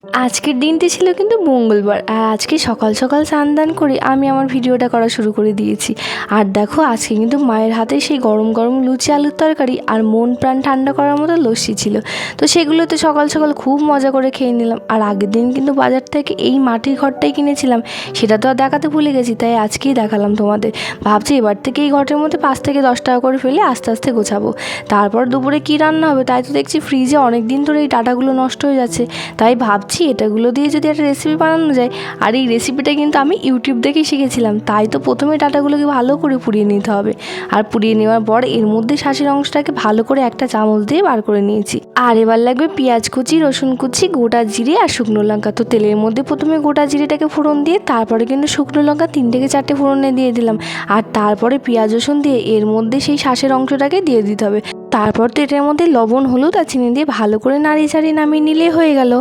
আজকের দিনটি ছিল কিন্তু মঙ্গলবার, আর আজকে সকাল সকাল স্নান দান করে আমি আমার ভিডিওটা করা শুরু করে দিয়েছি। আর দেখো আজকে কিন্তু মায়ের হাতে সেই গরম গরম লুচি আলুর তরকারি আর মন প্রাণ ঠান্ডা করার মতো লস্যি ছিল। তো সেগুলোতে সকাল সকাল খুব মজা করে খেয়ে নিলাম। আর আগের দিন কিন্তু বাজার থেকে এই মাটির ঘরটাই কিনেছিলাম, সেটা তো আর দেখাতে ভুলে গেছি, তাই আজকেই দেখালাম তোমাদের। ভাবছি এবার থেকে এই ঘরের মধ্যে 5 থেকে 10 টাকা করে ফেলে আস্তে আস্তে গোছাবো। তারপর দুপুরে কী রান্না হবে, তাই তো দেখছি ফ্রিজে অনেক দিন ধরে এই ডাটাগুলো নষ্ট হয়ে যাচ্ছে, তাই ভাবছি এটাগুলো দিয়ে যদি একটা রেসিপি বানানো যায়। আর এই রেসিপিটা কিন্তু আমি ইউটিউব দেখেই শিখেছিলাম। তাই তো প্রথমে ডাটাগুলোকে ভালো করে পুড়িয়ে নিতে হবে, আর পুড়িয়ে নেওয়ার পর এর মধ্যে শাঁসের অংশটাকে ভালো করে একটা চামচ দিয়ে বার করে নিয়েছি। আর এবার লাগবে পেঁয়াজ কুচি, রসুন কুচি, গোটা জিরে আর শুকনো লঙ্কা। তো তেলের মধ্যে প্রথমে গোটা জিরেটাকে ফোড়ন দিয়ে তারপরে কিন্তু শুকনো লঙ্কা 3 থেকে 4টে ফোড়নে দিয়ে দিলাম। আর তারপরে পেঁয়াজ রসুন দিয়ে এর মধ্যে সেই শাঁসের অংশটাকে দিয়ে দিতে হবে। তারপর তো এটার মধ্যে লবণ, হলুদ আর চিনি দিয়ে ভালো করে নাড়িয়ে চাড়িয়ে নামিয়ে নিলে হয়ে গেল।